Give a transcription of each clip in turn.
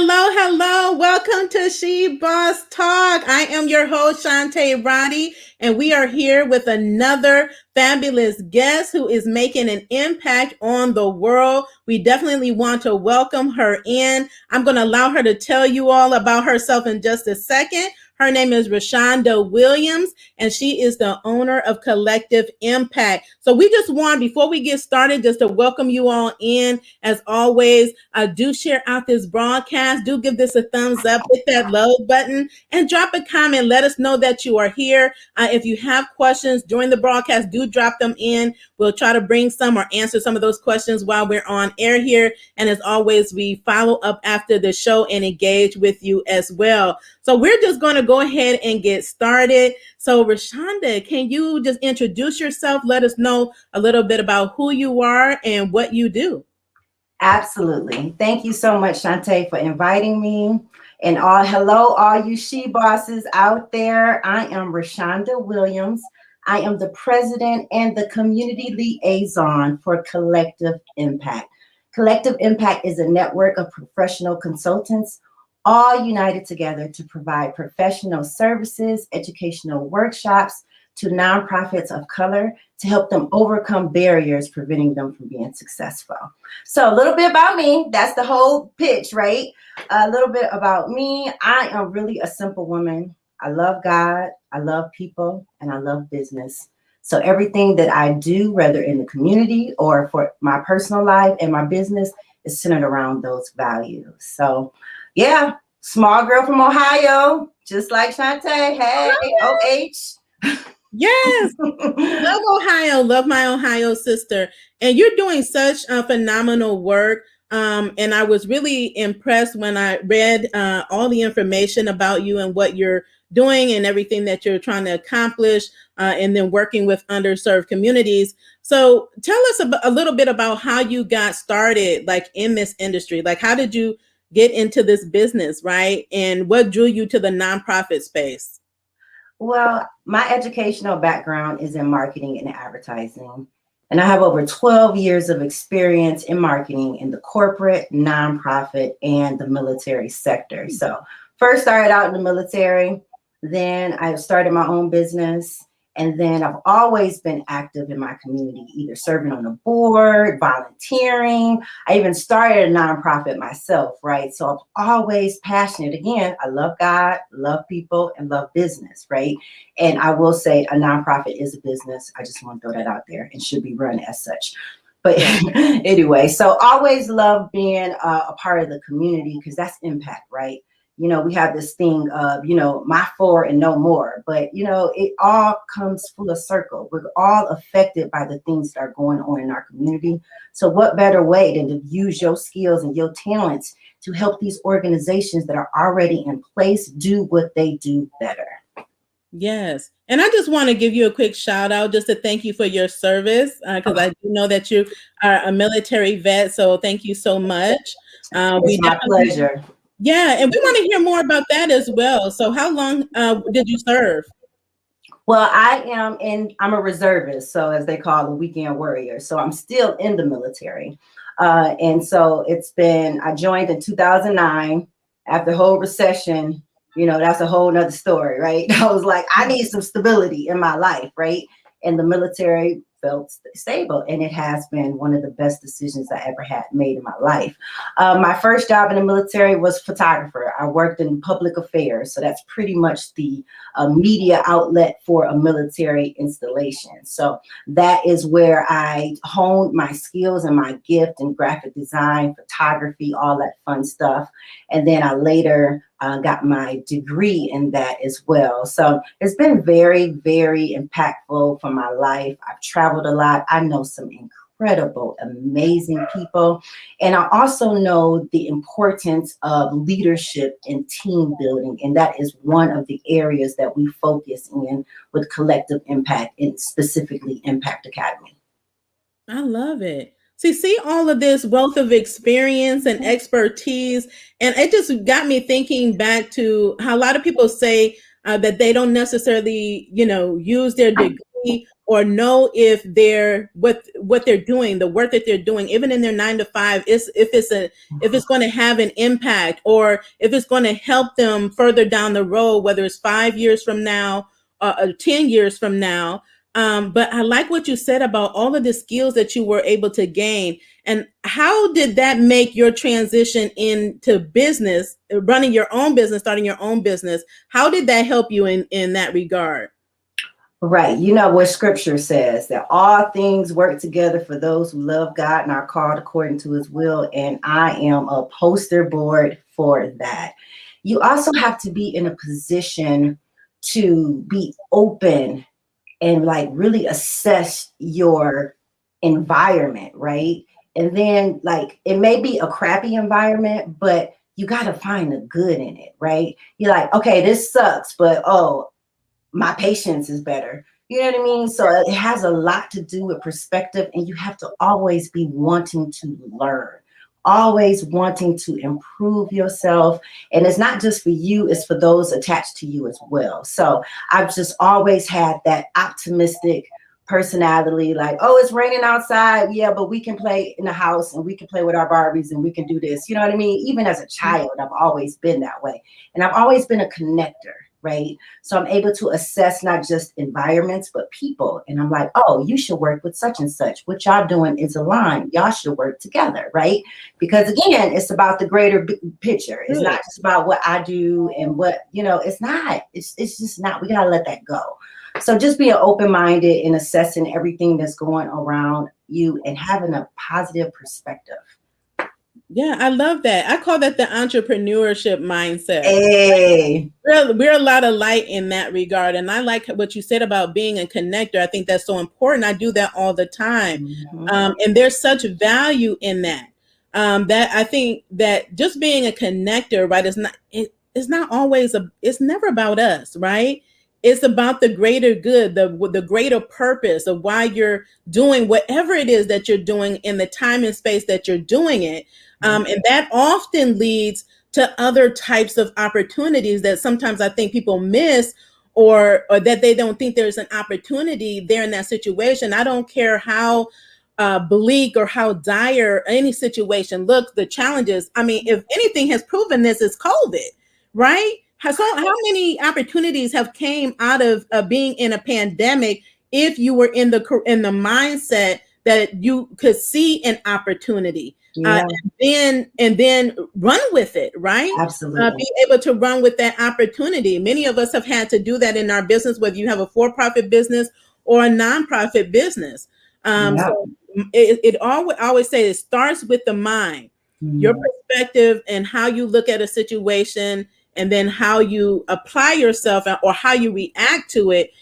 Hello. Welcome to She Boss Talk. I am your host, Shantae Roddy, and we are here with another fabulous guest who is making an impact on the world. We definitely want to welcome her in. I'm going to allow her to tell you all about herself in just a second. Her name is Rashaunda Williams, and she is the owner of Collective Impact. So we just want, before we get started, just to welcome you all in. As always, do share out this broadcast. Do give this a thumbs up, hit that love button, and drop a comment. Let us know that you are here. If you have questions during the broadcast, do drop them in. We'll try to bring some or answer some of those questions while we're on air here. And as always, we follow up after the show and engage with you as well. So we're just going to go ahead and get started. So Rashaunda, can you just introduce yourself? Let us know a little bit about who you are and what you do. Absolutely. Thank you so much, Shantae, for inviting me. And hello, all you she bosses out there. I am Rashaunda Williams. I am the president and the community liaison for Collective Impact. Collective Impact is a network of professional consultants, all united together to provide professional services, educational workshops to nonprofits of color to help them overcome barriers preventing them from being successful. So a little bit about me, that's the whole pitch, right? A little bit about me. I am really a simple woman. I love God, I love people, and I love business. So everything that I do, whether in the community or for my personal life and my business, is centered around those values. So yeah, small girl from Ohio, just like Shantae. Hey, OH. Yes, love Ohio, love my Ohio sister. And you're doing such phenomenal work. And I was really impressed when I read all the information about you and what you're doing and everything that you're trying to accomplish and then working with underserved communities. So tell us a little bit about how you got started, like in this industry. Like, how did you get into this business, right? And what drew you to the nonprofit space? Well, my educational background is in marketing and advertising. And I have over 12 years of experience in marketing in the corporate, nonprofit, and the military sector. So first started out in the military, then I started my own business. And then I've always been active in my community, either serving on the board, volunteering. I even started a nonprofit myself, right? So I'm always passionate. Again, I love God, love people, and love business, right? And I will say a nonprofit is a business. I just want to throw that out there and should be run as such. But anyway, so always love being a part of the community because that's impact, right? You know, we have this thing of, my for and no more, but, it all comes full of circle. We're all affected by the things that are going on in our community. So what better way than to use your skills and your talents to help these organizations that are already in place do what they do better? Yes. And I just want to give you a quick shout out just to thank you for your service because I do know that you are a military vet. So thank you so much. It's my pleasure. Yeah, and we want to hear more about that as well. So how long did you serve? Well, I'm a reservist, so as they call a weekend warrior. So I'm still in the military. And so I joined in 2009 after the whole recession. That's a whole nother story, right? I was like, I need some stability in my life, right? And the military felt stable, and it has been one of the best decisions I ever had made in my life. My first job in the military was photographer. I worked in public affairs, so that's pretty much the media outlet for a military installation. So that is where I honed my skills and my gift in graphic design, photography, all that fun stuff. And then I later got my degree in that as well. So it's been very, very impactful for my life. I've traveled a lot. I know some incredible, amazing people. And I also know the importance of leadership and team building. And that is one of the areas that we focus in with Collective Impact and specifically Impact Academy. I love it. See all of this wealth of experience and expertise. And it just got me thinking back to how a lot of people say that they don't necessarily, use their degree see or know if they're what they're doing, the work that they're doing, even in their 9 to 5, is if it's going to have an impact, or if it's going to help them further down the road, whether it's 5 years from now or 10 years from now. But I like what you said about all of the skills that you were able to gain. And how did that make your transition into business, running your own business, starting your own business? How did that help you in that regard? Right. You know what scripture says, that all things work together for those who love God and are called according to his will. And I am a poster board for that. You also have to be in a position to be open and like really assess your environment, right? And then like it may be a crappy environment, but you got to find the good in it, right? You're like, okay, this sucks, but oh, my patience is better. You know what I mean? So it has a lot to do with perspective, and you have to always be wanting to learn, always wanting to improve yourself. And it's not just for you, it's for those attached to you as well. So I've just always had that optimistic personality, like, oh, it's raining outside. Yeah, but we can play in the house and we can play with our Barbies and we can do this. You know what I mean? Even as a child, I've always been that way. And I've always been a connector. Right. So I'm able to assess not just environments, but people. And I'm like, oh, you should work with such and such. What y'all doing is aligned. Y'all should work together. Right. Because again, it's about the greater picture. It's not just about what I do and what, you know, it's not. It's just not. We got to let that go. So just being open-minded and assessing everything that's going around you and having a positive perspective. Yeah, I love that. I call that the entrepreneurship mindset. Hey. We're a lot alike in that regard. And I like what you said about being a connector. I think that's so important. I do that all the time. And there's such value in that. That I think that just being a connector, right, it's not always it's never about us, right? It's about the greater good, the greater purpose of why you're doing whatever it is that you're doing in the time and space that you're doing it. And that often leads to other types of opportunities that sometimes I think people miss, or that they don't think there's an opportunity there in that situation. I don't care how bleak or how dire any situation looks, the challenges. I mean, if anything has proven this, is COVID, right? How many opportunities have came out of being in a pandemic if you were in the mindset that you could see an opportunity, and then run with it, right? Absolutely. Be able to run with that opportunity. Many of us have had to do that in our business, whether you have a for-profit business or a nonprofit business. So it always say it starts with the mind, your perspective, and how you look at a situation, and then how you apply yourself or how you react to it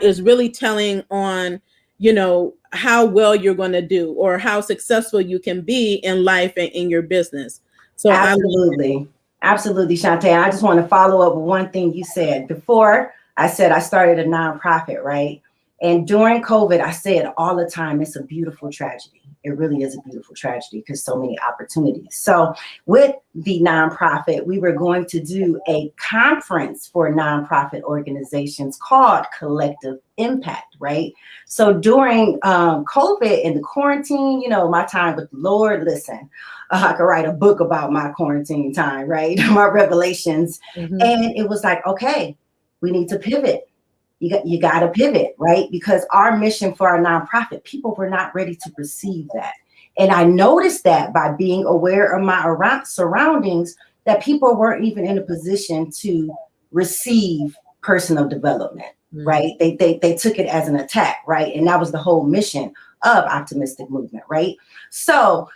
is really telling on, you know, how well you're going to do or how successful you can be in life and in your business. So absolutely. Absolutely, Shantae. I just want to follow up with one thing you said. Before, I said I started a nonprofit, right? And during COVID, I said all the time, it's a beautiful tragedy. It really is a beautiful tragedy because so many opportunities. So with the nonprofit, we were going to do a conference for nonprofit organizations called Collective Impact, right? So during COVID and the quarantine, you know, my time with the Lord, listen, I could write a book about my quarantine time, right? My revelations. And it was like, okay, we need to pivot. You got to pivot, right? Because our mission for our nonprofit, people were not ready to receive that. And I noticed that by being aware of my surroundings, that people weren't even in a position to receive personal development, right? They took it as an attack, right? And that was the whole mission of Optimistic Movement, right? So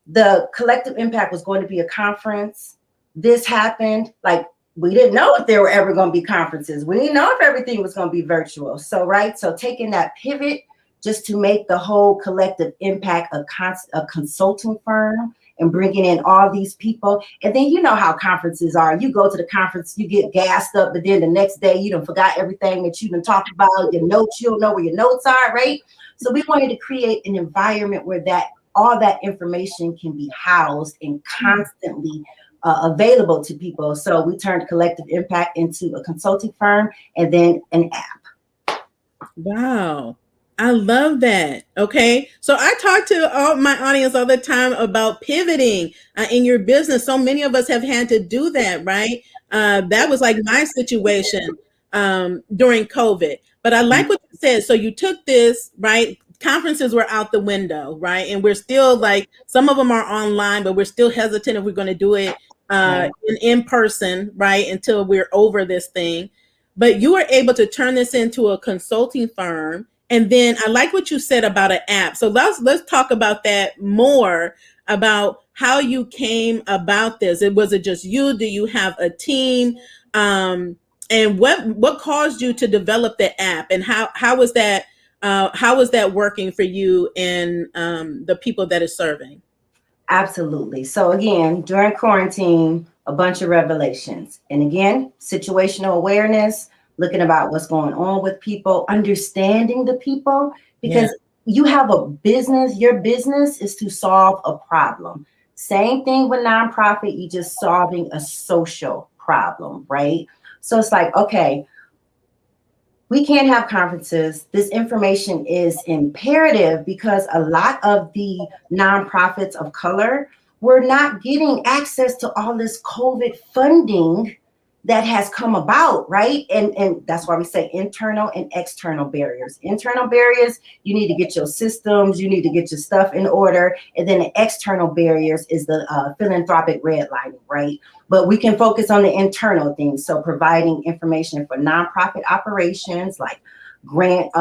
the Collective Impact was going to be a conference. This happened, like, we didn't know if there were ever going to be conferences. We didn't know if everything was going to be virtual. So, right. So taking that pivot just to make the whole Collective Impact a consulting firm and bringing in all these people. And then you know how conferences are. You go to the conference, you get gassed up, but then the next day you done forgot everything that you done talked about, your notes, you don't know where your notes are, right? So we wanted to create an environment where all that information can be housed and constantly available to people. So we turned Collective Impact into a consulting firm and then an app. Wow. I love that. Okay. So I talk to all my audience all the time about pivoting in your business. So many of us have had to do that, right? That was like my situation during COVID. But I like what you said. So you took this, right? Conferences were out the window, right? And we're still like, some of them are online, but we're still hesitant if we're going to do it Right. in person, right? Until we're over this thing, but you were able to turn this into a consulting firm. And then I like what you said about an app. So let's talk about that more, about how you came about this. Was it just you? Do you have a team? And what caused you to develop the app? And how was that working for you and the people that it's serving? Absolutely. So again, during quarantine, a bunch of revelations. And again, situational awareness, looking about what's going on with people, understanding the people, Yeah. because you have a business, your business is to solve a problem. Same thing with nonprofit, you just solving a social problem, right? So it's like, okay, we can't have conferences. This information is imperative because a lot of the nonprofits of color were not getting access to all this COVID funding that has come about, right? And that's why we say internal and external barriers. Internal barriers, you need to get your systems, you need to get your stuff in order. And then the external barriers is the philanthropic redlining, right? But we can focus on the internal things. So providing information for nonprofit operations like grant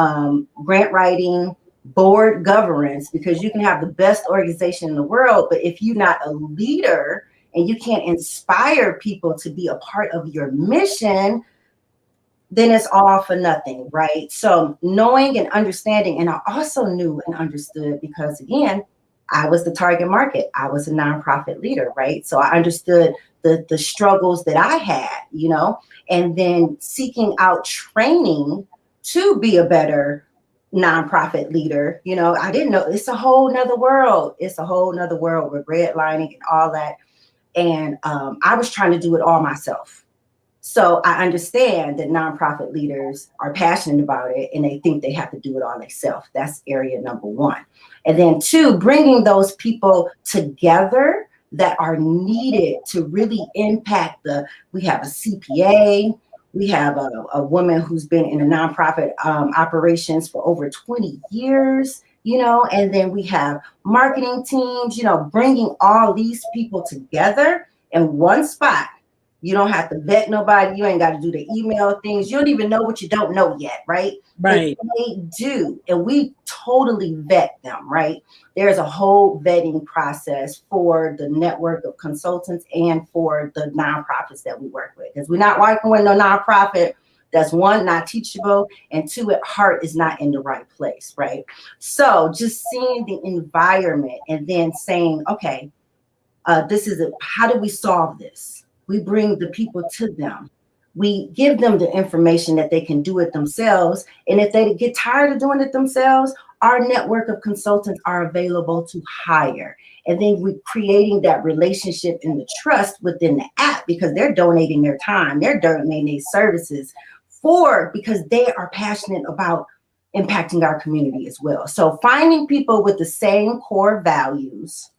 writing, board governance, because you can have the best organization in the world, but if you're not a leader and you can't inspire people to be a part of your mission, then it's all for nothing, right? So knowing and understanding, and I also knew and understood because again, I was the target market. I was a nonprofit leader, right? So I understood the struggles that I had, and then seeking out training to be a better nonprofit leader. I didn't know, it's a whole nother world. It's a whole nother world with redlining and all that. And I was trying to do it all myself. So I understand that nonprofit leaders are passionate about it and they think they have to do it all themselves. That's area number one. And then two, bringing those people together that are needed to really impact we have a CPA, we have a woman who's been in a nonprofit operations for over 20 years, and then we have marketing teams, bringing all these people together in one spot. You don't have to vet nobody. You ain't got to do the email things. You don't even know what you don't know yet, right? Right. But they do. And we totally vet them, right? There's a whole vetting process for the network of consultants and for the nonprofits that we work with. Because we're not working with no nonprofit that's one, not teachable, and two, at heart is not in the right place, right? So just seeing the environment and then saying, okay, how do we solve this? We bring the people to them. We give them the information that they can do it themselves. And if they get tired of doing it themselves, our network of consultants are available to hire. And then we're creating that relationship and the trust within the app because they're donating their time, they're donating their services because they are passionate about impacting our community as well. So finding people with the same core values,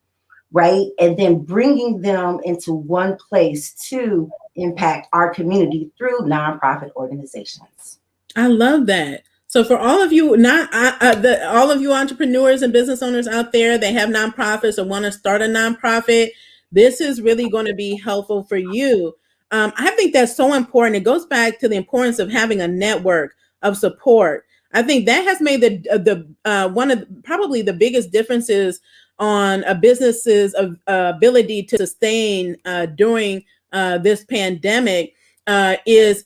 right? And then bringing them into one place to impact our community through nonprofit organizations. I love that. So for all of you, all of you entrepreneurs and business owners out there, they have nonprofits or want to start a nonprofit, this is really going to be helpful for you. I think that's so important. It goes back to the importance of having a network of support. I think that has made the one of probably the biggest differences on a business's ability to sustain during this pandemic is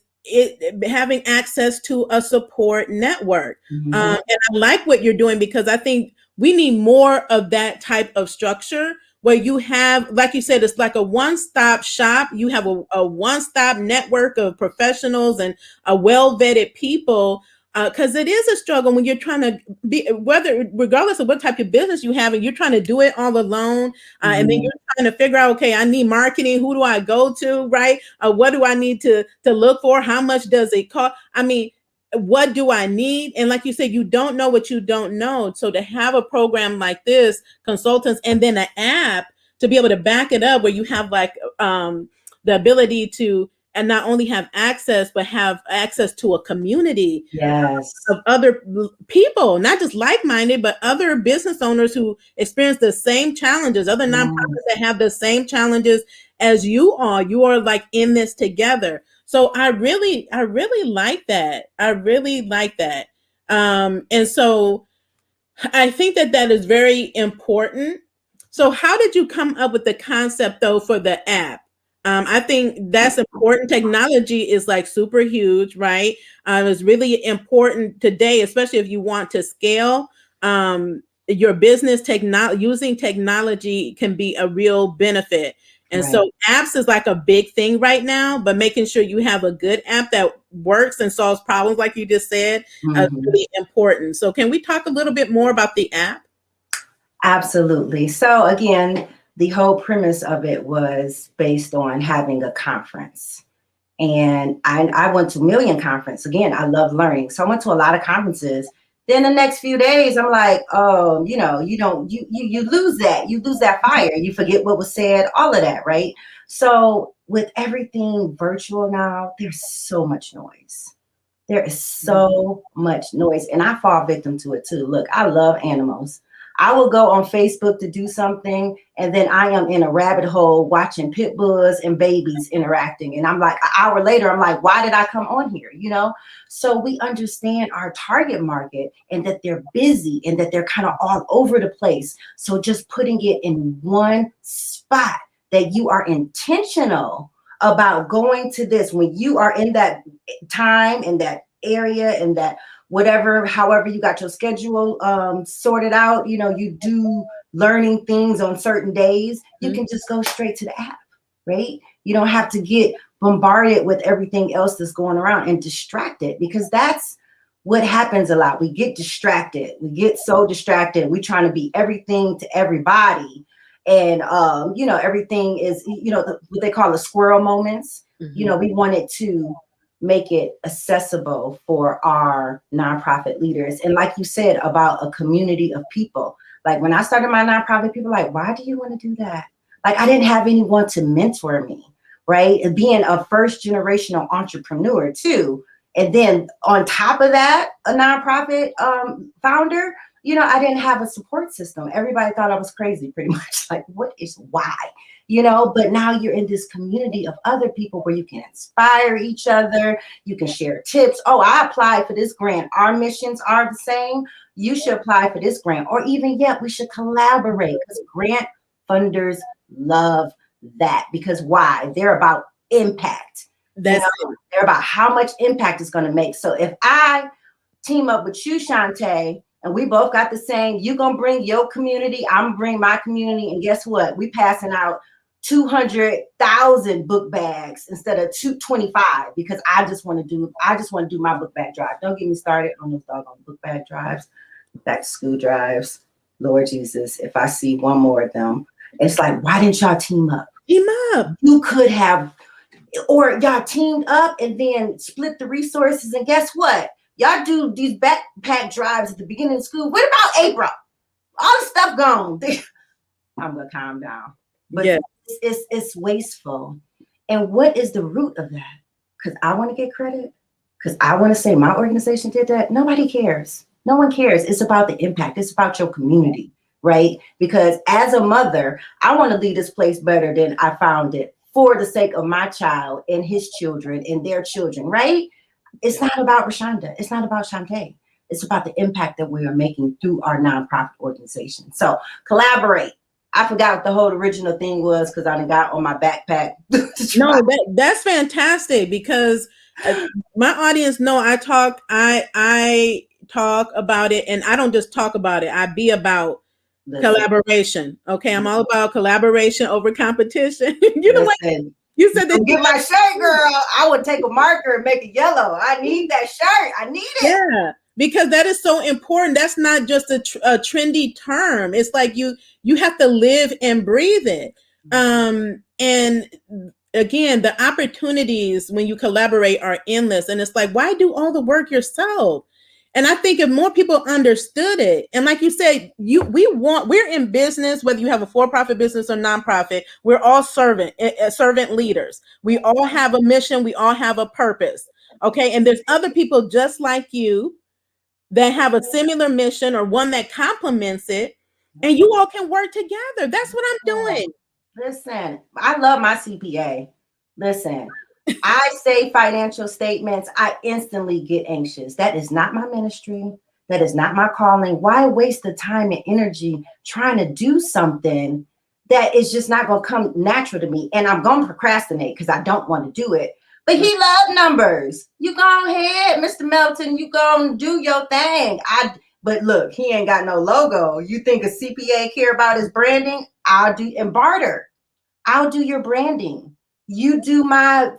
having access to a support network. Mm-hmm. And I like what you're doing because I think we need more of that type of structure where you have, like you said, it's like a one-stop shop. You have a one-stop network of professionals and a well-vetted people. Because it is a struggle when you're trying to regardless of what type of business you have, and you're trying to do it all alone, and then you're trying to figure out, okay, I need marketing. Who do I go to, right? What do I need to look for? How much does it cost? I mean, what do I need? And like you said, you don't know what you don't know. So to have a program like this, consultants, and then an app to be able to back it up where you have like the ability to and not only have access, but have access to a community Yes. of other people, not just like-minded, but other business owners who experience the same challenges, other nonprofits that have the same challenges as you are. You are like in this together. So I really like that. I really like that. And so I think that is very important. So how did you come up with the concept though for the app? I think that's important. Technology is like super huge, right? It's really important today, especially if you want to scale your business. Using technology can be a real benefit. And Right. so apps is like a big thing right now, but making sure you have a good app that works and solves problems, like you just said, is really important. So can we talk a little bit more about the app? Absolutely. So again, the whole premise of it was based on having a conference. And I went to Million Conference. Again, I love learning. So I went to a lot of conferences. Then the next few days, I'm like, oh, you lose that. You lose that fire. You forget what was said, all of that, right? So with everything virtual now, there's so much noise. There is so much noise. And I fall victim to it too. Look, I love animals. I will go on Facebook to do something, and then I am in a rabbit hole watching pit bulls and babies interacting. And I'm like, an hour later, I'm like, why did I come on here? So we understand our target market and that they're busy and that they're kind of all over the place. So just putting it in one spot that you are intentional about going to this when you are in that time, in that area, in that whatever, however you got your schedule sorted out, you do learning things on certain days, you can just go straight to the app, right? You don't have to get bombarded with everything else that's going around and distracted, because that's what happens a lot. We get distracted. We get so distracted. We're trying to be everything to everybody. And, everything is, what they call the squirrel moments. We wanted to make it accessible for our nonprofit leaders. And like you said about a community of people, like when I started my nonprofit, people were like, why do you want to do that? Like, I didn't have anyone to mentor me, right? And being a first generational entrepreneur too. And then on top of that, a nonprofit founder, I didn't have a support system. Everybody thought I was crazy pretty much. Like, what is why? But now you're in this community of other people where you can inspire each other. You can share tips. Oh, I applied for this grant. Our missions are the same. You should apply for this grant. Or even, we should collaborate, because grant funders love that. Because why? They're about impact. They're about how much impact it's going to make. So if I team up with you, Shantae, and we both got the same, you're going to bring your community, I'm going to bring my community. And guess what? We passing out 200,000 book bags instead of 225, because I just want to do my book bag drive. Don't get me started on those doggone book bag drives, back to school drives. Lord Jesus, if I see one more of them, it's like, why didn't y'all team up? You could have, or y'all teamed up and then split the resources. And guess what? Y'all do these backpack drives at the beginning of school. What about April? All the stuff gone. I'm gonna calm down. But it's wasteful. And what is the root of that? Because I want to get credit? Because I want to say my organization did that? Nobody cares. No one cares. It's about the impact. It's about your community, right? Because as a mother, I want to leave this place better than I found it, for the sake of my child and his children and their children, right? It's not about Rashaunda. It's not about Shantae. It's about the impact that we are making through our nonprofit organization. So collaborate. I forgot what the whole original thing was, because I done got on my backpack. No, that's fantastic, because my audience know I talk about it, and I don't just talk about it. I be about collaboration. Okay, I'm all about collaboration over competition. You said that. Get my shirt, girl. I would take a marker and make it yellow. I need that shirt. I need it. Yeah, because that is so important. That's not just a trendy term. It's like you have to live and breathe it. And again, the opportunities when you collaborate are endless. And it's like, why do all the work yourself? And I think if more people understood it, and like you said, we're in business, whether you have a for-profit business or nonprofit, we're all servant leaders. We all have a mission, we all have a purpose. Okay. And there's other people just like you that have a similar mission or one that complements it, and you all can work together. That's what I'm doing. Listen, I love my CPA. Listen, I say financial statements, I instantly get anxious. That is not my ministry. That is not my calling. Why waste the time and energy trying to do something that is just not going to come natural to me? And I'm going to procrastinate because I don't want to do it. But he loves numbers. You go ahead, Mr. Melton. You go and do your thing. But look, he ain't got no logo. You think a CPA care about his branding? I'll do and barter. I'll do your branding. You do my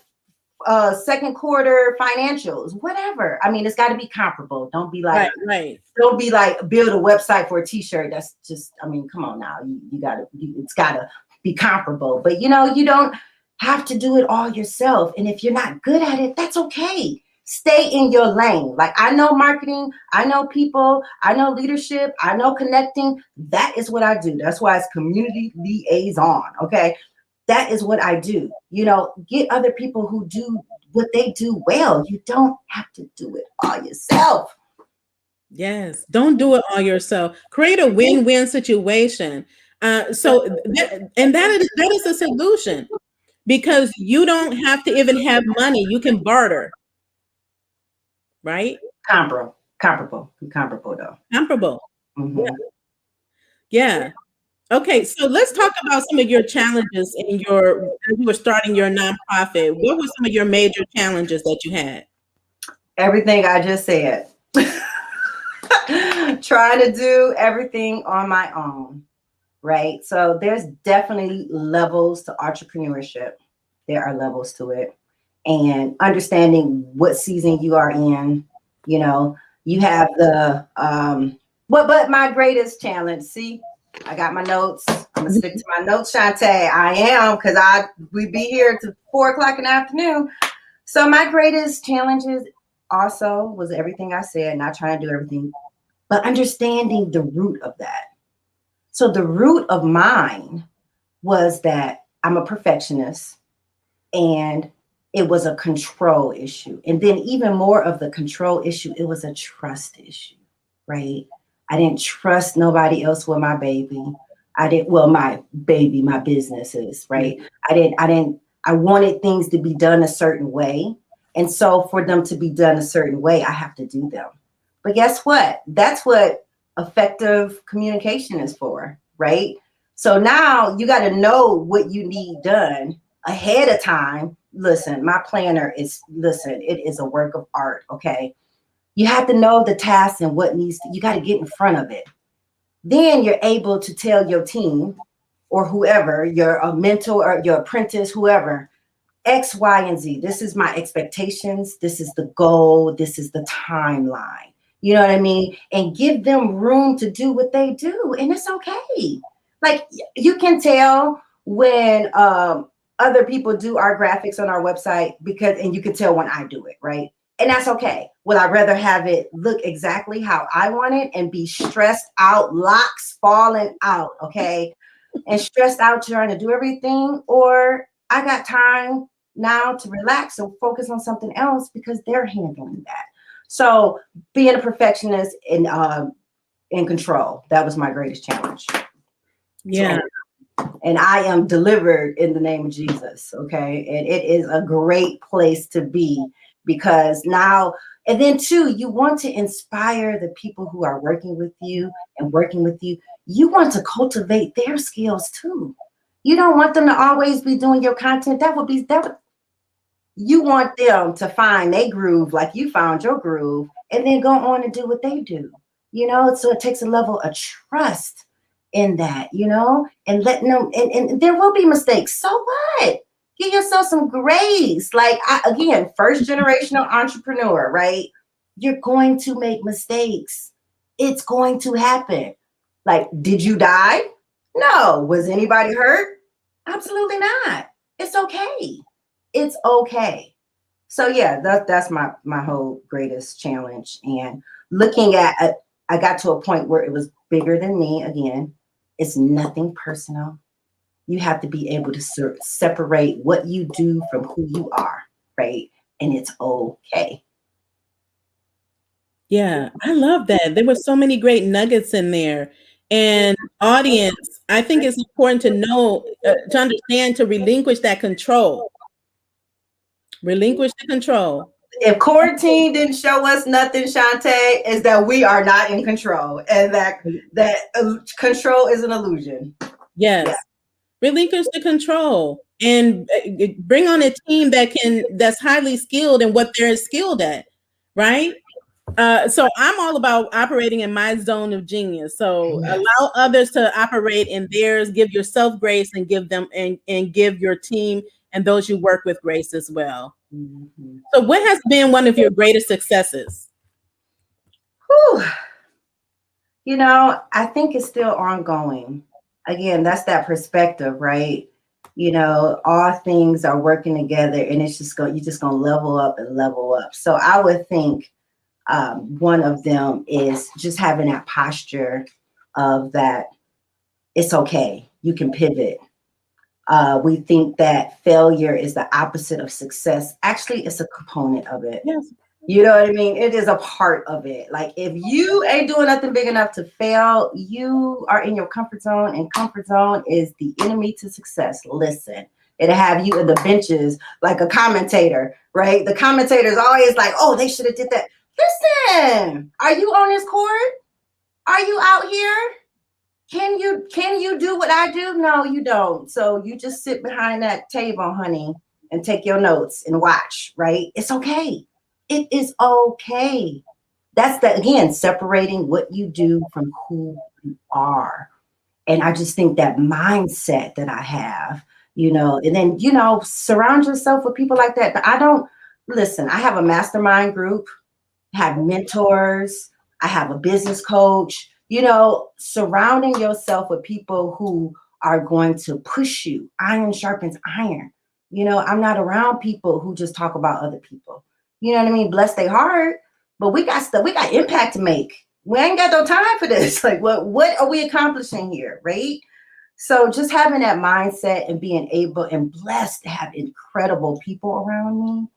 second quarter financials, whatever. I mean, it's got to be comparable. Don't be like, right. Don't be like build a website for a t-shirt. That's just, I mean, come on now. It's gotta be comparable. But you don't have to do it all yourself. And if you're not good at it, that's okay. Stay in your lane. Like, I know marketing, I know people, I know leadership, I know connecting. That is what I do. That's why it's community liaison. Okay. That is what I do. Get other people who do what they do well. You don't have to do it all yourself. Yes. Don't do it all yourself. Create a win-win situation. That is a solution, because you don't have to even have money. You can barter. Right? Comparable though. Comparable. Mm-hmm. Yeah. Okay, so let's talk about some of your challenges as you were starting your nonprofit. What were some of your major challenges that you had? Everything I just said. Trying to do everything on my own, right? So there's definitely levels to entrepreneurship. There are levels to it. And understanding what season you are in, you have the, but my greatest challenge, see, I got my notes. I'm gonna stick to my notes, Shantae. I am, because we'd be here to 4:00 in the afternoon. So my greatest challenges also was everything I said, not trying to do everything, but understanding the root of that. So the root of mine was that I'm a perfectionist, and it was a control issue. And then even more of the control issue, it was a trust issue, right? I didn't trust nobody else with my baby. My businesses, right? I wanted things to be done a certain way. And so for them to be done a certain way, I have to do them. But guess what? That's what effective communication is for, right? So now you got to know what you need done ahead of time. Listen, my planner it is a work of art, okay? You have to know the tasks and you got to get in front of it. Then you're able to tell your team or whoever, your mentor or your apprentice, whoever, X, Y, and Z. This is my expectations. This is the goal. This is the timeline. You know what I mean? And give them room to do what they do. And it's okay. Like, you can tell when other people do our graphics on our website and you can tell when I do it, right? And that's okay. Would I rather have it look exactly how I want it and be stressed out, locks falling out, okay? And stressed out trying to do everything? Or I got time now to relax and focus on something else because they're handling that. So being a perfectionist and in control, that was my greatest challenge. Yeah. And I am delivered in the name of Jesus, okay? And it is a great place to be, because now, and then too, you want to inspire the people who are working with you. You want to cultivate their skills too. You don't want them to always be doing your content. You want them to find their groove like you found your groove, and then go on and do what they do, so it takes a level of trust in that, and letting them, and there will be mistakes. So what? Give yourself some grace. Like, again, first generational entrepreneur, right? You're going to make mistakes. It's going to happen. Like, did you die? No. Was anybody hurt? Absolutely not. It's okay. It's okay. So yeah, that's my whole greatest challenge. And looking at, I got to a point where it was bigger than me again. It's nothing personal. You have to be able to separate what you do from who you are, right? And it's okay. Yeah, I love that. There were so many great nuggets in there. And audience, I think it's important to know, to understand, to relinquish that control. Relinquish the control. If quarantine didn't show us nothing, Shantae, is that we are not in control, and that control is an illusion. Yes. Yeah. Relinquish the control and bring on a team that's highly skilled in what they're skilled at, right? So I'm all about operating in my zone of genius. So yes. Allow others to operate in theirs, give yourself grace, and give them and give your team and those you work with grace as well. Mm-hmm. So what has been one of your greatest successes? Whew. You know, I think it's still ongoing. Again, that's that perspective, right? You know, all things are working together, and it's just you're just gonna level up and level up. So I would think one of them is just having that posture of that it's okay, you can pivot. We think that failure is the opposite of success. Actually, it's a component of it. Yes. You know what I mean? It is a part of it. Like if you ain't doing nothing big enough to fail, you are in your comfort zone, and comfort zone is the enemy to success. Listen, it'll have you in the benches like a commentator, right? The commentator is always like, oh, they should have did that. Listen, are you on this court? Are you out here? Can you do what I do? No, you don't. So you just sit behind that table, honey, and take your notes and watch, right? It's okay. It is okay. That's again, separating what you do from who you are. And I just think that mindset that I have, you know, and then, you know, surround yourself with people like that. I have a mastermind group, have mentors, I have a business coach, you know, surrounding yourself with people who are going to push you. Iron sharpens iron. You know, I'm not around people who just talk about other people. You know what I mean? Bless their heart, but we got stuff, we got impact to make. We ain't got no time for this. Like, what are we accomplishing here, right? So just having that mindset and being able and blessed to have incredible people around me,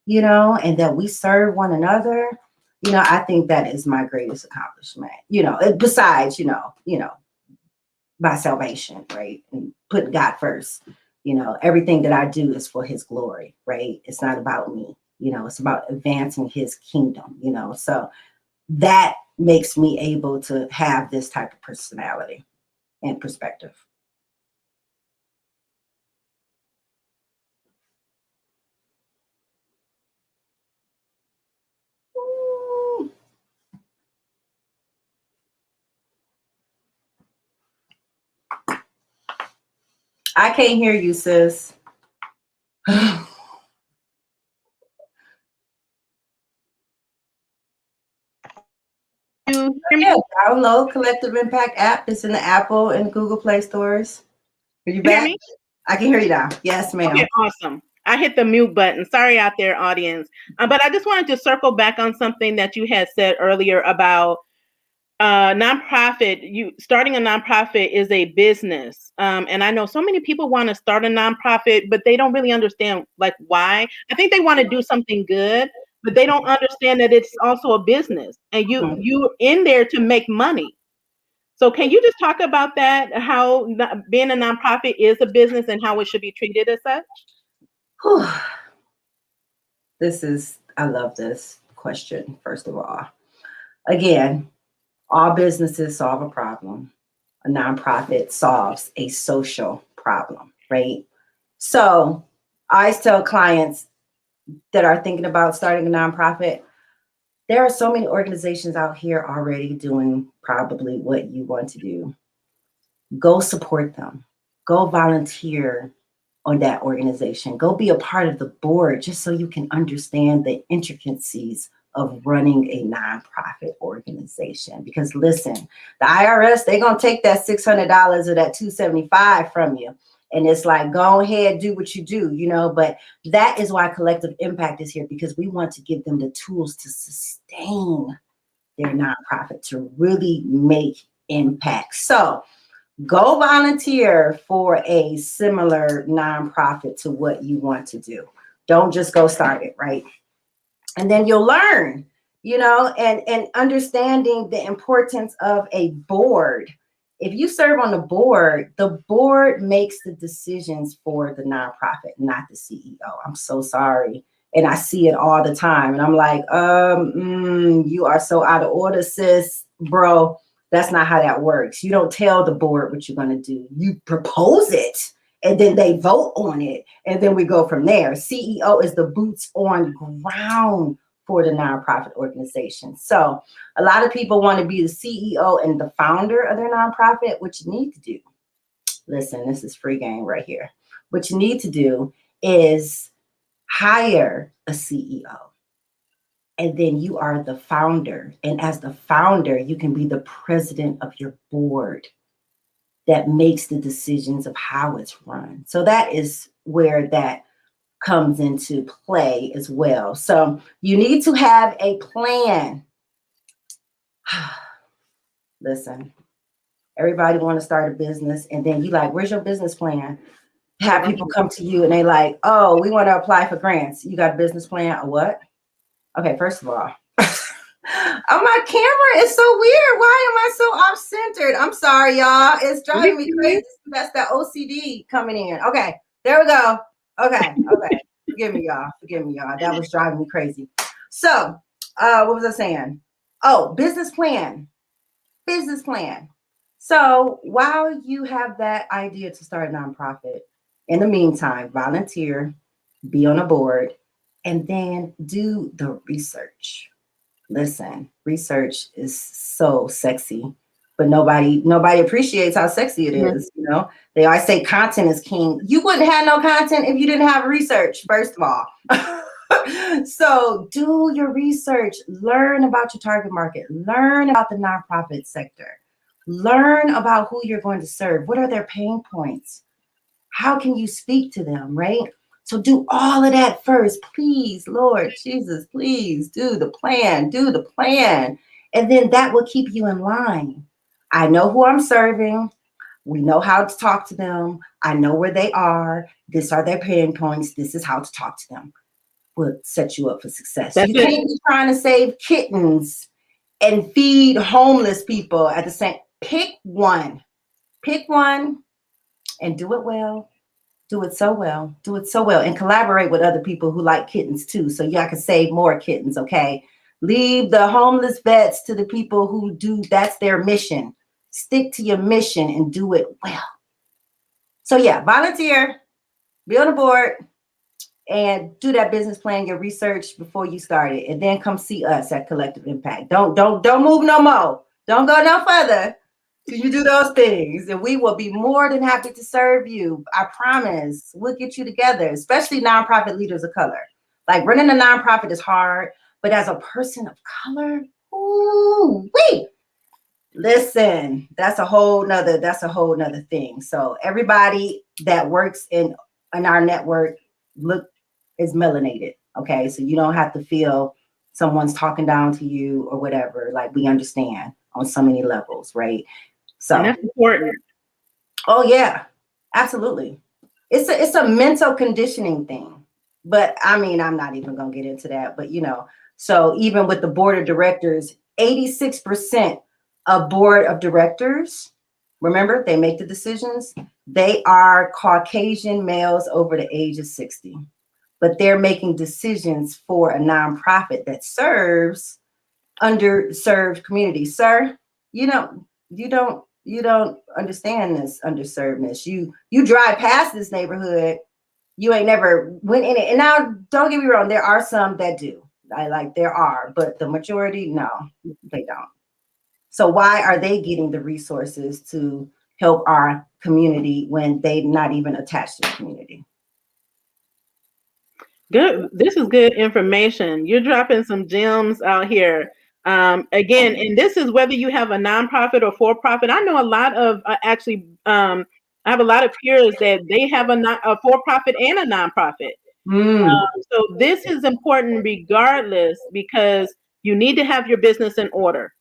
you know, and that we serve one another. You know, I think that is my greatest accomplishment, you know, besides, you know, my salvation, right? And put God first, you know, everything that I do is for his glory, right? It's not about me, you know, it's about advancing his kingdom, you know, so that makes me able to have this type of personality and perspective. I can't hear you, sis. Yeah, download Collective Impact app. It's in the Apple and Google Play stores. Are you back? I can hear you now. Yes, ma'am. Okay, awesome. I hit the mute button. Sorry out there, audience. But I just wanted to circle back on something that you had said earlier about nonprofit. Starting a nonprofit is a business. And I know so many people want to start a nonprofit, but they don't really understand like why. I think they want to do something good, but they don't understand that it's also a business, and you're in there to make money. So can you just talk about that, how being a nonprofit is a business and how it should be treated as such? I love this question, first of all. Again, all businesses solve a problem. A nonprofit solves a social problem, right? So I always tell clients that are thinking about starting a nonprofit, there are so many organizations out here already doing probably what you want to do. Go support them. Go volunteer on that organization. Go be a part of the board just so you can understand the intricacies of running a nonprofit organization. Because listen, the IRS, they're going to take that $600 or that $275 from you. And it's like, go ahead, do what you do, but that is why collective impact is here, because we want to give them the tools to sustain their nonprofit, to really make impact. So go volunteer for a similar nonprofit to what you want to do. Don't just go start it, right? And then you'll learn, and understanding the importance of a board. If you serve on the board makes the decisions for the nonprofit, not the CEO. I'm so sorry. And I see it all the time. And I'm like, you are so out of order, sis, bro. That's not how that works. You don't tell the board what you're going to do. You propose it, and then they vote on it, and then we go from there. CEO is the boots on ground for the nonprofit organization. So a lot of people want to be the CEO and the founder of their nonprofit. What you need to do, listen, this is free game right here. What you need to do is hire a CEO. And then you are the founder. And as the founder, you can be the president of your board that makes the decisions of how it's run. So that is where that comes into play as well. So you need to have a plan. Listen, everybody want to start a business, and then you like, where's your business plan? Have people come to you and they like, oh, we want to apply for grants. You got a business plan or what? Okay, first of all, oh, my camera is so weird. Why am I so off-centered? I'm sorry, y'all. It's driving me crazy. That's that OCD coming in. Okay, there we go. Okay. Forgive me, y'all. That was driving me crazy. So, what was I saying? Oh, business plan. So while you have that idea to start a nonprofit, in the meantime, volunteer, be on a board, and then do the research. Listen, research is so sexy, but nobody appreciates how sexy it is. They always say content is king. You wouldn't have no content if you didn't have research, first of all. So do your research, learn about your target market, learn about the nonprofit sector, learn about who you're going to serve. What are their pain points? How can you speak to them, right? So do all of that first, please, Lord Jesus, please do the plan. And then that will keep you in line. I know who I'm serving. We know how to talk to them. I know where they are. These are their pain points. This is how to talk to them. Will set you up for success. You can't be trying to save kittens and feed homeless people at the same. Pick one and do it well. Do it so well, and collaborate with other people who like kittens too, so y'all can save more kittens, okay? Leave the homeless vets to the people who do, that's their mission. Stick to your mission and do it well. So yeah, volunteer, be on the board, and do that business plan, your research before you start it, and then come see us at Collective Impact. Don't move no more. Don't go no further. You do those things, and we will be more than happy to serve you. I promise. We'll get you together, especially nonprofit leaders of color. Like, running a nonprofit is hard, but as a person of color, listen, that's a whole nother thing. So everybody that works in our network is melanated. Okay, so you don't have to feel someone's talking down to you or whatever. Like, we understand on so many levels, right? So and that's important. Oh yeah, absolutely. It's a mental conditioning thing. But I mean, I'm not even gonna get into that. But so even with the board of directors, 86% of board of directors, remember, they make the decisions. They are Caucasian males over the age of 60. But they're making decisions for a nonprofit that serves underserved communities. Sir, you don't understand this underservedness. You drive past this neighborhood, you ain't never went in it. And now, don't get me wrong, there are some that do. There are, but the majority, no, they don't. So why are they getting the resources to help our community when they're not even attached to the community? Good. This is good information. You're dropping some gems out here. Again, and this is whether you have a nonprofit or for-profit. I know a lot of I have a lot of peers that they have a for-profit and a nonprofit. Mm, So this is important regardless, because you need to have your business in order.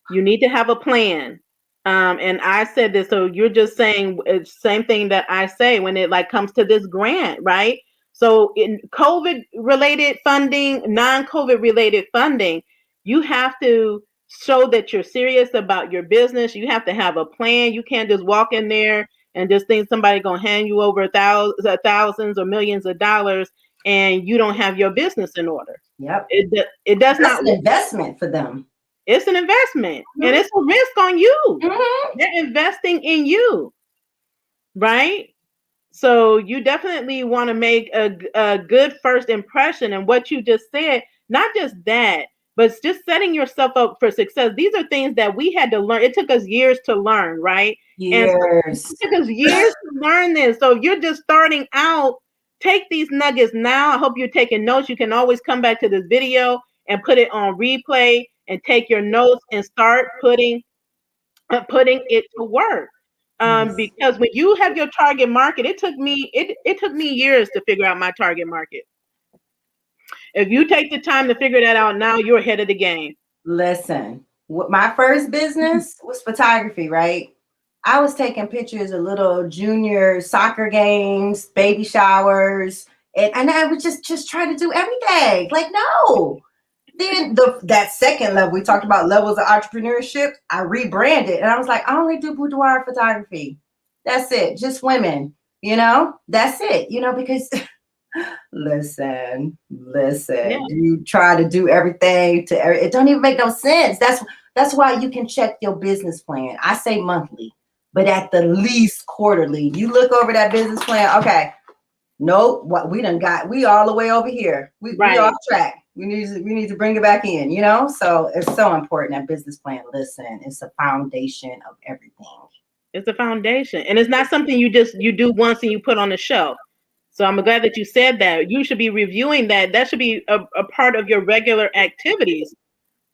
You need to have a plan. And I said this, so you're just saying it's same thing that I say when it like comes to this grant, right? So in COVID related funding, non-COVID related funding, you have to show that you're serious about your business. You have to have a plan. You can't just walk in there and just think somebody gonna hand you over thousands or millions of dollars and you don't have your business in order. yep. It does That's not. an investment for them. It's an investment, and Mhm. it's a risk on you. Mhm. They're investing in you, right? So you definitely want to make a good first impression. And what you just said, not just that, but it's just setting yourself up for success. These are things that we had to learn. It took us years to learn, right? And so Years. it took us years to learn this. So if you're just starting out, take these nuggets now. I hope you're taking notes. You can always come back to this video and put it on replay and take your notes and start putting it to work. Yes. Because when you have your target market, it took me years to figure out my target market. If you take the time to figure that out now, you're ahead of the game. Listen, my first business was photography, right? I was taking pictures of little junior soccer games, baby showers, and I would just try to do everything. Like, no. Then that second level, we talked about levels of entrepreneurship, I rebranded and I was like, I only do boudoir photography. That's it. Just women, that's it, because Yeah, listen, you try to do everything it don't even make no sense. That's why you can check your business plan. I say monthly, but at the least quarterly. You look over that business plan. Okay, nope, what we all the way over here. We off right. track. We need to bring it back in, So it's so important, that business plan. Listen, it's a foundation of everything. It's a foundation, and it's not something you do once and you put on the shelf. So I'm glad that you said that. You should be reviewing that. That should be a part of your regular activities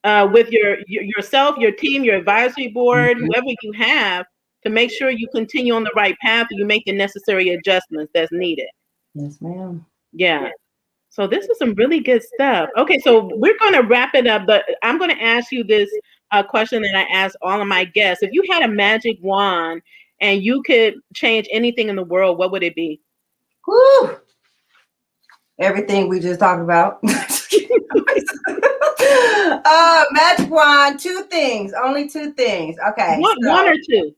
with yourself, your team, your advisory board, Mhm. whoever you have, to make sure you continue on the right path and you make the necessary adjustments that's needed. Yes, ma'am. Yeah. So this is some really good stuff. Okay, so we're going to wrap it up, but I'm going to ask you this question that I ask all of my guests. If you had a magic wand and you could change anything in the world, what would it be? Whew. Everything we just talked about. Magic wand, two things, only two things. Okay, One so or two?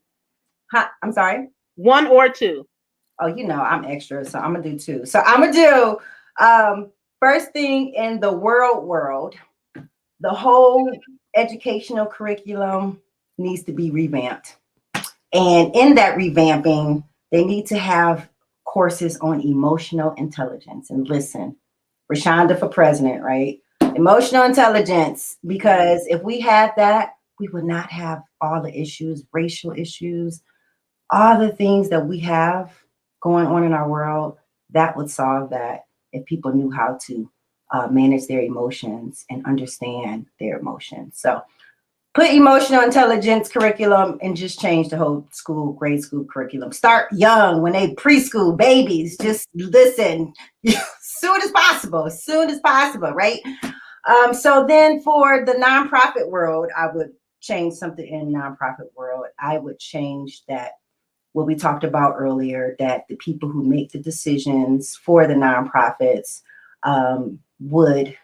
I'm sorry. One or two? Oh, I'm extra, so I'm gonna do two. So I'm gonna do first thing in the world. The whole educational curriculum needs to be revamped. And in that revamping, they need to have courses on emotional intelligence. And listen, Rashaunda for president, right? Emotional intelligence, because if we had that, we would not have all the issues, racial issues, all the things that we have going on in our world. That would solve that if people knew how to manage their emotions and understand their emotions. So put emotional intelligence curriculum and just change the whole grade school curriculum. Start young, when they preschool babies. Just listen, soon as possible, right? So then for the nonprofit world, I would change something in nonprofit world. I would change that, what we talked about earlier, that the people who make the decisions for the nonprofits would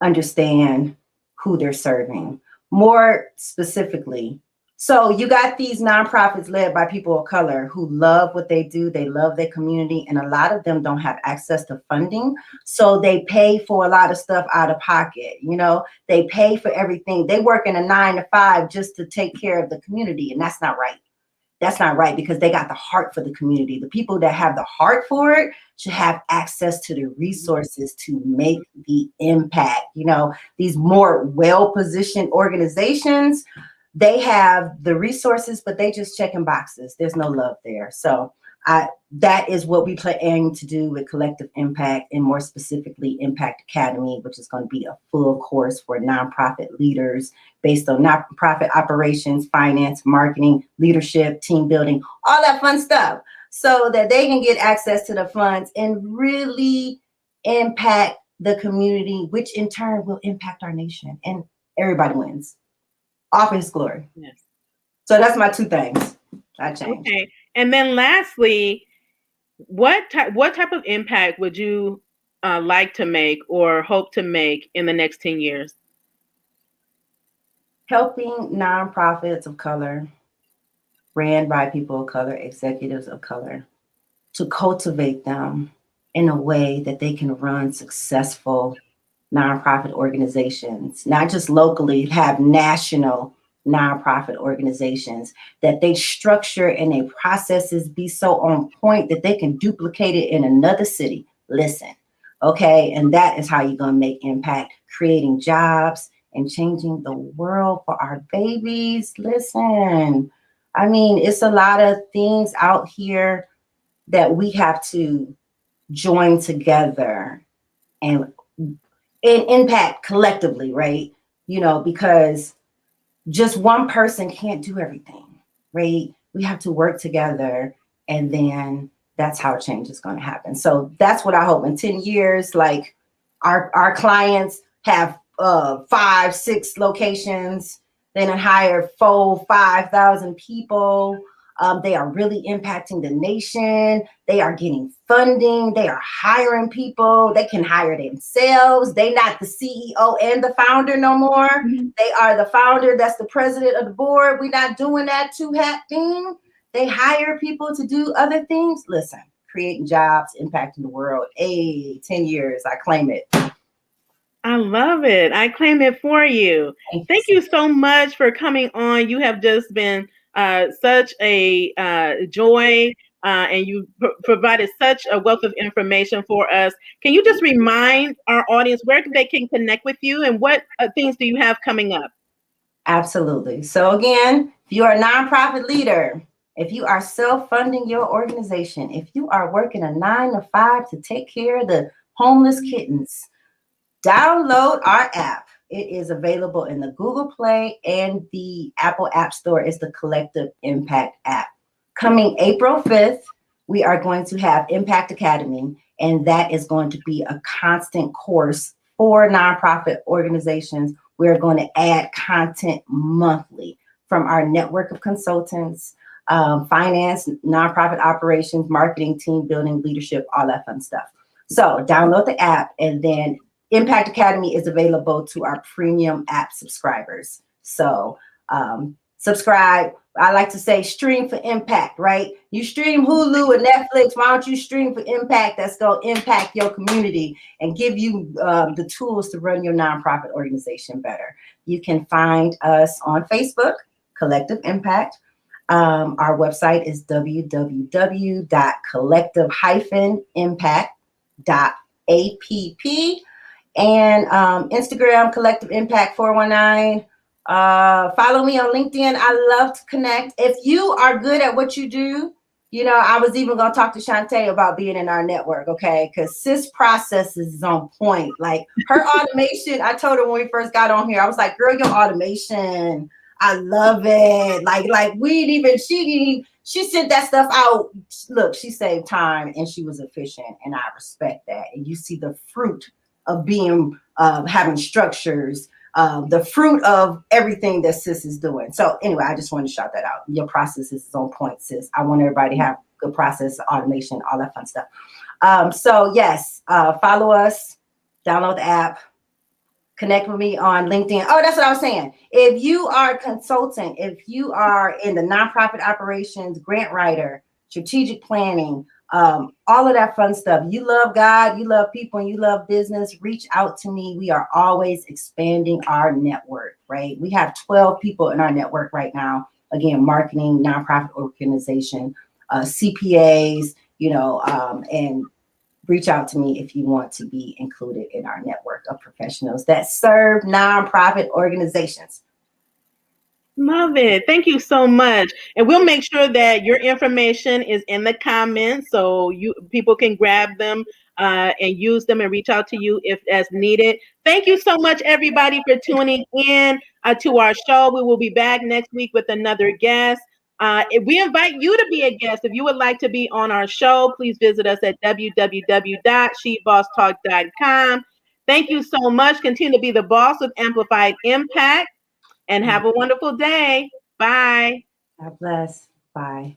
understand who they're serving. More specifically, so you got these nonprofits led by people of color who love what they do, they love their community, and a lot of them don't have access to funding. So they pay for a lot of stuff out of pocket. They pay for everything. They work in a 9 to 5 just to take care of the community, and that's not right. That's not right, because they got the heart for the community. The people that have the heart for it should have access to the resources to make the impact. These more well-positioned organizations, they have the resources, but they just checking boxes. There's no love there. So That is what we plan to do with Collective Impact, and more specifically Impact Academy, which is going to be a full course for nonprofit leaders based on nonprofit operations, finance, marketing, leadership, team building, all that fun stuff, so that they can get access to the funds and really impact the community, which in turn will impact our nation, and everybody wins. All for His glory. Yes. So that's my two things I changed. Okay. And then lastly, what type of impact would you like to make or hope to make in the next 10 years? Helping nonprofits of color, ran by people of color, executives of color, to cultivate them in a way that they can run successful nonprofit organizations, not just locally, have national nonprofit organizations, that they structure and their processes be so on point that they can duplicate it in another city. Listen, okay? And that is how you're going to make impact, creating jobs and changing the world for our babies. Listen, I mean, it's a lot of things out here that we have to join together and impact collectively, right? You know, because just one person can't do everything, right? We have to work together, and then that's how change is going to happen. So that's what I hope in 10 years, like our clients have 5, 6 locations, then hire 4,000, 5,000 people. They are really impacting the nation. They are getting funding. They are hiring people. They can hire themselves. They're not the CEO and the founder no more. Mm-hmm. They are the founder. That's the president of the board. We're not doing that two-hat thing. They hire people to do other things. Listen, creating jobs, impacting the world. 10 years, I claim it. I love it. I claim it for you. Thank you so much for coming on. You have just been such a joy, and you provided such a wealth of information for us. Can you just remind our audience where they can connect with you, and what things do you have coming up? Absolutely. So again, if you are a nonprofit leader, if you are self-funding your organization, if you are working a 9 to 5 to take care of the homeless kittens, download our app. It is available in the Google Play and the Apple App Store. It's the Collective Impact app. Coming April 5th, we are going to have Impact Academy, and that is going to be a constant course for nonprofit organizations. We're going to add content monthly from our network of consultants, finance, nonprofit operations, marketing, team building, leadership, all that fun stuff. So download the app, and then Impact Academy is available to our premium app subscribers. So subscribe. I like to say stream for impact, right? You stream Hulu and Netflix. Why don't you stream for impact? That's going to impact your community and give you the tools to run your nonprofit organization better. You can find us on Facebook, Collective Impact. Our website is www.collective-impact.app. And Instagram, Collective Impact 419. Follow me on LinkedIn. I love to connect. If you are good at what you do, you know, I was even going to talk to Shantae about being in our network, okay? Because sis processes is on point. Like her automation, I told her when we first got on here, I was like, girl, your automation, I love it. Like she sent that stuff out. Look, she saved time and she was efficient, and I respect that. And you see the fruit of being having structures, the fruit of everything that sis is doing. So anyway, I just want to shout that out. Your process is on point, sis. I want everybody to have good process, automation, all that fun stuff. So yes, follow us, download the app, connect with me on LinkedIn. Oh, that's what I was saying. If you are a consultant, if you are in the nonprofit operations, grant writer, strategic planning, all of that fun stuff. You love God, you love people, and you love business, reach out to me. We are always expanding our network, right? We have 12 people in our network right now. Again, marketing, nonprofit organization, CPAs, you know, and reach out to me if you want to be included in our network of professionals that serve nonprofit organizations. Love it. Thank you so much. And we'll make sure that your information is in the comments so you people can grab them and use them and reach out to you if as needed. Thank you so much, everybody, for tuning in to our show. We will be back next week with another guest. If we invite you to be a guest. If you would like to be on our show, please visit us at www.shebosstalk.com. Thank you so much. Continue to be the boss with amplified impact and have a wonderful day. Bye. God bless. Bye.